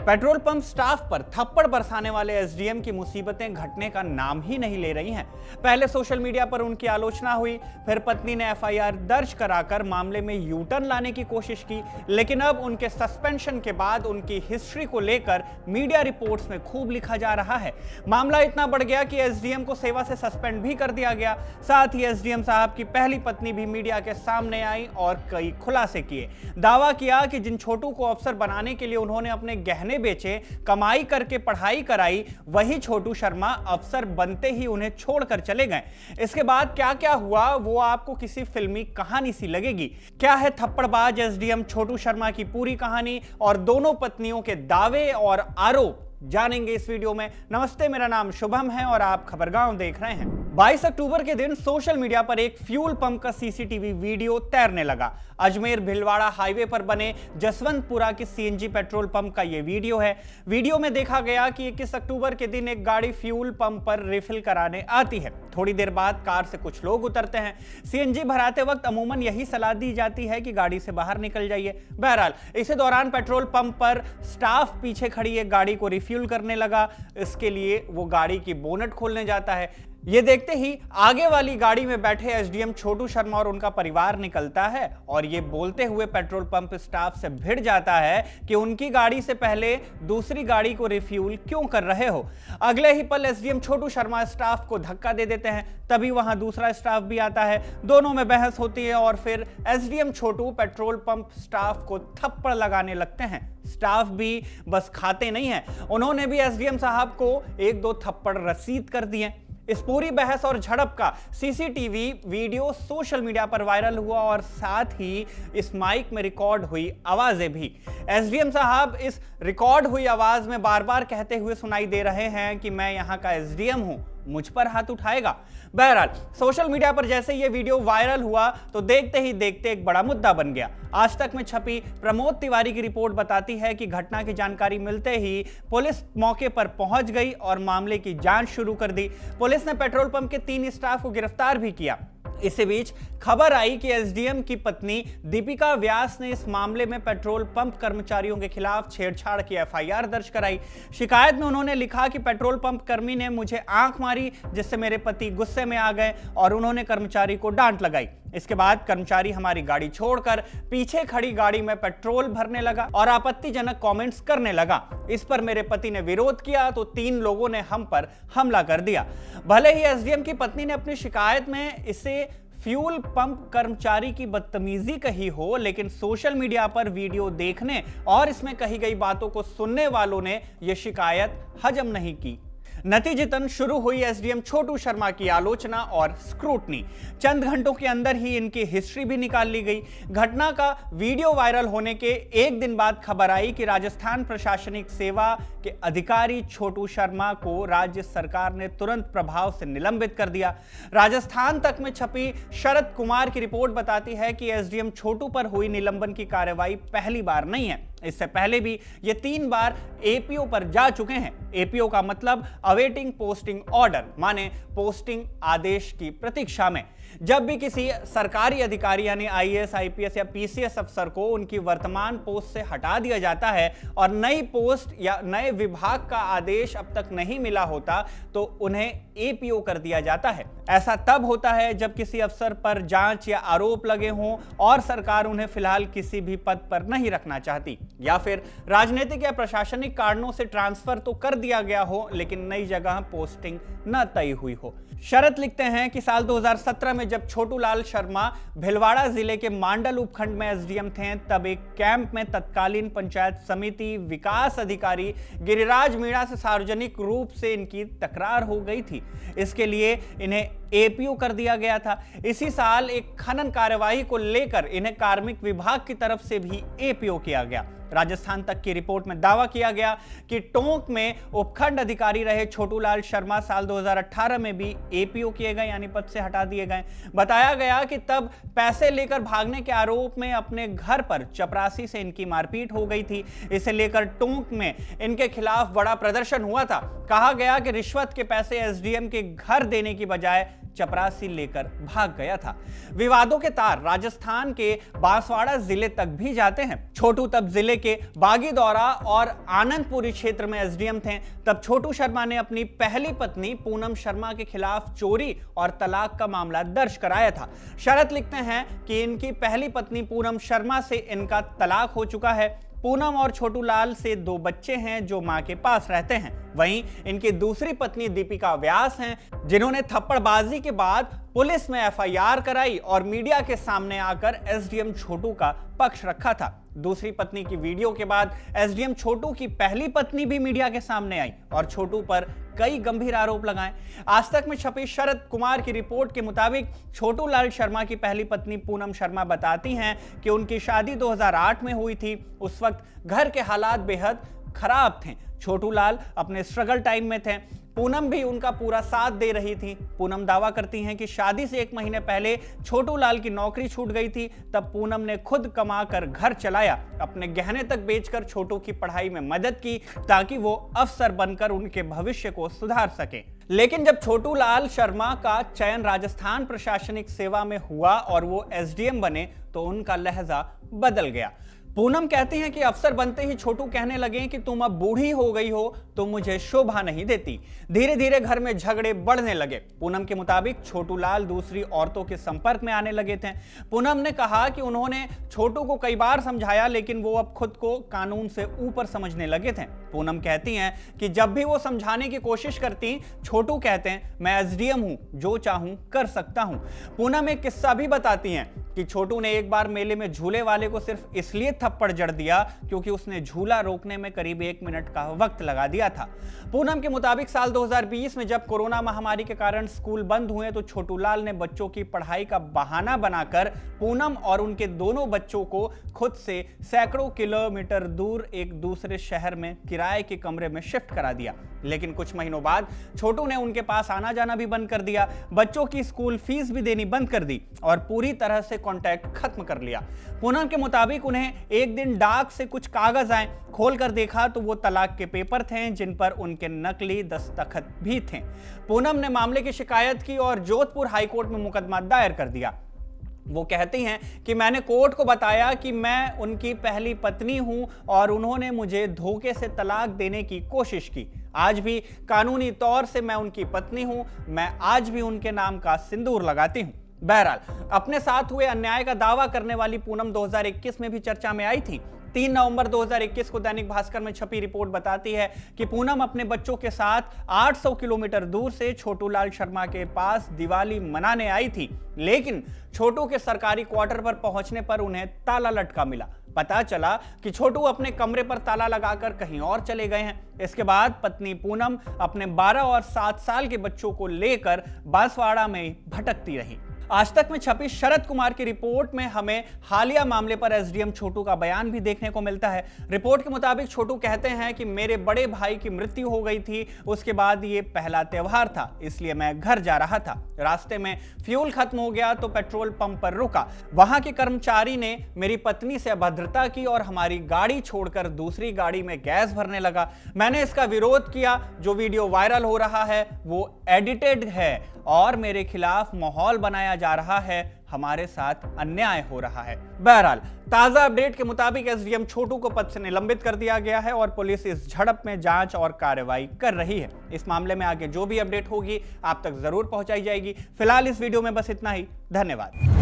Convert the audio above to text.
Petrol pump staff पर थप्पड़ बरसाने वाले एसडीएम की मुसीबतें घटने का नाम ही नहीं ले रही हैं। पहले सोशल मीडिया पर उनकी आलोचना हुई, फिर पत्नी ने एफआईआर दर्ज कराकर मामले में यू टर्न लाने की कोशिश की, लेकिन अब उनके सस्पेंशन के बाद उनकी हिस्ट्री को लेकर मीडिया रिपोर्ट्स में खूब लिखा जा रहा है। मामला इतना बढ़ गया कि एसडीएम को सेवा से सस्पेंड भी कर दिया गया। साथ ही एसडीएम साहब की पहली पत्नी भी मीडिया के सामने आई और कई खुलासे किए। दावा किया कि जिन छोटू को अफसर बनाने के लिए उन्होंने अपने गहने बेचे, कमाई करके पढ़ाई कराई, वही छोटू शर्मा अफसर बनते ही उन्हें छोड़कर चले गए। इसके बाद क्या क्या हुआ वो आपको किसी फिल्मी कहानी सी लगेगी। क्या है थप्पड़बाज एसडीएम छोटू शर्मा की पूरी कहानी और दोनों पत्नियों के दावे और आरोप जानेंगे इस वीडियो में। नमस्ते, मेरा नाम शुभम है और आप खबरगांव देख रहे हैं। 22 अक्टूबर के दिन सोशल मीडिया पर एक फ्यूल पंप का सीसीटीवी वीडियो तैरने लगा। अजमेर भिलवाड़ा हाईवे पर बने जसवंतपुरा के सीएनजी पेट्रोल पंप का यह वीडियो है। वीडियो में देखा गया कि 21 अक्टूबर के दिन एक गाड़ी फ्यूल पंप पर रिफिल कराने आती है। थोड़ी देर बाद कार से कुछ लोग उतरते हैं। सीएनजी भराते वक्त अमूमन यही सलाह दी जाती है कि गाड़ी से बाहर निकल जाइए। बहरहाल इसी दौरान पेट्रोल पंप पर स्टाफ पीछे खड़ी एक गाड़ी को रिफ्यूल करने लगा। इसके लिए वो गाड़ी की बोनट खोलने जाता है। ये देखते ही आगे वाली गाड़ी में बैठे एसडीएम छोटू शर्मा और उनका परिवार निकलता है और ये बोलते हुए पेट्रोल पंप स्टाफ से भिड़ जाता है कि उनकी गाड़ी से पहले दूसरी गाड़ी को रिफ्यूल क्यों कर रहे हो। अगले ही पल एसडीएम छोटू शर्मा स्टाफ को धक्का दे देते हैं। तभी वहां दूसरा स्टाफ भी आता है। दोनों में बहस होती है और फिर एसडीएम छोटू पेट्रोल पंप स्टाफ को थप्पड़ लगाने लगते हैं। स्टाफ भी बस खाते नहीं है, उन्होंने भी एसडीएम साहब को एक दो थप्पड़ रसीद कर दिए। इस पूरी बहस और झड़प का सीसीटीवी वीडियो सोशल मीडिया पर वायरल हुआ और साथ ही इस माइक में रिकॉर्ड हुई आवाजें भी। एसडीएम साहब इस रिकॉर्ड हुई आवाज में बार बार कहते हुए सुनाई दे रहे हैं कि मैं यहां का एसडीएम हूं, मुझ पर हाथ उठाएगा। बहरहाल सोशल मीडिया पर जैसे ये वीडियो वायरल हुआ तो देखते ही देखते एक बड़ा मुद्दा बन गया। आज तक में छपी प्रमोद तिवारी की रिपोर्ट बताती है कि घटना की जानकारी मिलते ही पुलिस मौके पर पहुंच गई और मामले की जांच शुरू कर दी। पुलिस ने पेट्रोल पंप के 3 स्टाफ को गिरफ्तार भी किया। इसी बीच खबर आई कि एसडीएम की पत्नी दीपिका व्यास ने इस मामले में पेट्रोल पंप कर्मचारियों के खिलाफ छेड़छाड़ की एफआईआर दर्ज कराई। शिकायत में उन्होंने लिखा कि पेट्रोल पंप कर्मी ने मुझे आंख मारी, जिससे मेरे पति गुस्से में आ गए और उन्होंने कर्मचारी को डांट लगाई। इसके बाद कर्मचारी हमारी गाड़ी छोड़कर पीछे खड़ी गाड़ी में पेट्रोल भरने लगा और आपत्तिजनक कमेंट्स करने लगा। इस पर मेरे पति ने विरोध किया तो 3 लोगों ने हम पर हमला कर दिया। भले ही एसडीएम की पत्नी ने अपनी शिकायत में इसे फ्यूल पंप कर्मचारी की बदतमीजी कही हो, लेकिन सोशल मीडिया पर वीडियो देखने और इसमें कही गई बातों को सुनने वालों ने यह शिकायत हजम नहीं की। नतीजतन शुरू हुई एसडीएम छोटू शर्मा की आलोचना और स्क्रूटनी। चंद घंटों के अंदर ही इनकी हिस्ट्री भी निकाल ली गई। घटना का वीडियो वायरल होने के एक दिन बाद खबर आई कि राजस्थान प्रशासनिक सेवा के अधिकारी छोटू शर्मा को राज्य सरकार ने तुरंत प्रभाव से निलंबित कर दिया। राजस्थान तक में छपी शरद कुमार की रिपोर्ट बताती है कि एसडीएम छोटू पर हुई निलंबन की कार्रवाई पहली बार नहीं है। इससे पहले भी ये 3 बार एपीओ पर जा चुके हैं। एपीओ का मतलब अवेटिंग पोस्टिंग ऑर्डर, माने पोस्टिंग आदेश की प्रतीक्षा में। जब भी किसी सरकारी अधिकारी यानी आईएएस, आईपीएस या पीसीएस अफसर को उनकी वर्तमान पोस्ट से हटा दिया जाता है और नई पोस्ट या नए विभाग का आदेश अब तक नहीं मिला होता तो उन्हें एपीओ कर दिया जाता है। ऐसा तब होता है जब किसी अफसर पर जांच या आरोप लगे हों और सरकार उन्हें फिलहाल किसी भी पद पर नहीं रखना चाहती, या फिर राजनीतिक या प्रशासनिक कारणों से ट्रांसफर तो कर दिया गया हो लेकिन नई जगह पोस्टिंग न तय हुई हो। शरद लिखते हैं कि साल 2017 में जब छोटू लाल शर्मा भिलवाड़ा जिले के मांडल उपखंड में एसडीएम थे, तब एक कैंप में तत्कालीन पंचायत समिति विकास अधिकारी गिरिराज मीणा से सार्वजनिक रूप से इनकी तकरार हो गई थी। इसके लिए इन्हें एपीओ कर दिया गया था। इसी साल एक खनन कार्यवाही को लेकर इन्हें कार्मिक विभाग की तरफ से भी एपीओ किया गया। राजस्थान तक की रिपोर्ट में दावा किया गया कि टोंक में उपखंड अधिकारी रहे छोटू लाल शर्मा साल 2018 में भी एपीओ किए गए, यानी पद से हटा दिए गए। बताया गया कि तब पैसे लेकर भागने के आरोप में अपने घर पर चपरासी से इनकी मारपीट हो गई थी। इसे लेकर टोंक में इनके खिलाफ बड़ा प्रदर्शन हुआ था। कहा गया कि रिश्वत के पैसे एसडीएम के घर देने की बजाय चपरासी लेकर भाग गया था। विवादों के तार राजस्थान के बांसवाड़ा जिले तक भी जाते हैं। छोटू तब जिले के बागीदौरा और आनंदपुरी क्षेत्र में एसडीएम थे। तब छोटू शर्मा ने अपनी पहली पत्नी पूनम शर्मा के खिलाफ चोरी और तलाक का मामला दर्ज कराया था। शरत लिखते हैं कि इनकी पहली पत्नी पूनम शर्मा से इनका तलाक हो चुका है। पूनम और छोटू लाल से 2 बच्चे हैं जो मां के पास रहते हैं। वहीं इनकी दूसरी पत्नी दीपिका व्यास हैं, जिन्होंने थप्पड़बाजी के बाद पुलिस में एफआईआर कराई और मीडिया के सामने आकर एसडीएम छोटू का पक्ष रखा था। दूसरी पत्नी की वीडियो के बाद एसडीएम छोटू की पहली पत्नी भी मीडिया के सामने आई और छोटू पर कई गंभीर आरोप लगाए। आज तक में छपी शरद कुमार की रिपोर्ट के मुताबिक छोटू लाल शर्मा की पहली पत्नी पूनम शर्मा बताती हैं कि उनकी शादी 2008 में हुई थी। उस वक्त घर के हालात बेहद खराब थे। छोटू लाल अपने स्ट्रगल टाइम में थे। पूनम भी उनका पूरा साथ दे रही थी। पूनम दावा करती हैं कि शादी से 1 महीने पहले छोटू लाल की नौकरी छूट गई थी। तब पूनम ने खुद कमाकर घर चलाया, अपने गहने तक बेचकर छोटू की पढ़ाई में मदद की ताकि वो अफसर बनकर उनके भविष्य को सुधार सके। लेकिन जब छोटू लाल शर्मा का चयन राजस्थान प्रशासनिक सेवा में हुआ और वो एसडीएम बने तो उनका लहजा बदल गया। पूनम कहती हैं कि अफसर बनते ही छोटू कहने लगे कि तुम अब बूढ़ी हो गई हो तो मुझे शोभा नहीं देती। धीरे धीरे घर में झगड़े बढ़ने लगे। पूनम के मुताबिक छोटू लाल दूसरी औरतों के संपर्क में आने लगे थे। पूनम ने कहा कि उन्होंने छोटू को कई बार समझाया लेकिन वो अब खुद को कानून से ऊपर समझने लगे थे। पूनम कहती हैं कि जब भी वो समझाने की कोशिश करती, छोटू कहते हैं मैं एसडीएम हूं, जो चाहूं कर सकता हूं। पूनम एक किस्सा भी बताती हैं कि छोटू ने एक बार मेले में झूले वाले को सिर्फ इसलिए थप्पड़ जड़ दिया क्योंकि उसने झूला रोकने में करीब 1 मिनट का वक्त लगा दिया था। पूनम के मुताबिक साल 2020 में जब कोरोना महामारी के कारण स्कूल बंद हुए तो छोटू लाल ने बच्चों की पढ़ाई का बहाना बनाकर पूनम और उनके दोनों बच्चों को खुद से सैकड़ों किलोमीटर दूर एक दूसरे शहर में किराए के कमरे में शिफ्ट करा दिया। लेकिन कुछ महीनों बाद छोटू ने उनके पास आना जाना भी बंद कर दिया, बच्चों की स्कूल फीस भी देनी बंद कर दी और पूरी तरह से कांटेक्ट खत्म कर लिया। पूनम के मुताबिक उन्हें एक दिन डाक से कुछ कागज आए, खोलकर देखा तो वो तलाक के पेपर थे जिन पर उनके नकली दस्तखत भी थे। पूनम ने मामले की शिकायत की और जोधपुर हाईकोर्ट में मुकदमा दायर कर दिया। वो कहती हैं कि मैंने कोर्ट को बताया कि मैं उनकी पहली पत्नी हूं और उन्होंने मुझे धोखे से तलाक देने की कोशिश की। आज भी कानूनी तौर से मैं उनकी पत्नी हूं, मैं आज भी उनके नाम का सिंदूर लगाती हूं। बहरहाल, अपने साथ हुए अन्याय का दावा करने वाली पूनम 2021 में भी चर्चा में आई थी। 3 नवंबर 2021 को दैनिक भास्कर में छपी रिपोर्ट बताती है कि पूनम अपने बच्चों के साथ 800 किलोमीटर दूर से छोटू लाल शर्मा के पास दिवाली मनाने आई थी, लेकिन छोटू के सरकारी क्वार्टर पर पहुंचने पर उन्हें ताला लटका मिला। पता चला कि छोटू अपने कमरे पर ताला लगाकर कहीं और चले गए हैं। इसके बाद पत्नी पूनम अपने 12 और 7 साल के बच्चों को लेकर बांसवाड़ा में भटकती रही। आज तक में छपी शरद कुमार की रिपोर्ट में हमें हालिया मामले पर एसडीएम छोटू का बयान भी देखने को मिलता है। रिपोर्ट के मुताबिक छोटू कहते हैं कि मेरे बड़े भाई की मृत्यु हो गई थी, उसके बाद ये पहला त्योहार था, इसलिए मैं घर जा रहा था। रास्ते में फ्यूल खत्म हो गया तो पेट्रोल पंप पर रुका। वहां के कर्मचारी ने मेरी पत्नी से अभद्रता की और हमारी गाड़ी छोड़कर दूसरी गाड़ी में गैस भरने लगा। मैंने इसका विरोध किया। जो वीडियो वायरल हो रहा है वो एडिटेड है और मेरे खिलाफ माहौल बनाया जा रहा है, हमारे साथ अन्याय हो रहा है। बहरहाल, ताजा अपडेट के मुताबिक एसडीएम छोटू को पद से निलंबित कर दिया गया है और पुलिस इस झड़प में जांच और कार्रवाई कर रही है। इस मामले में आगे जो भी अपडेट होगी आप तक जरूर पहुंचाई जाएगी। फिलहाल इस वीडियो में बस इतना ही। धन्यवाद।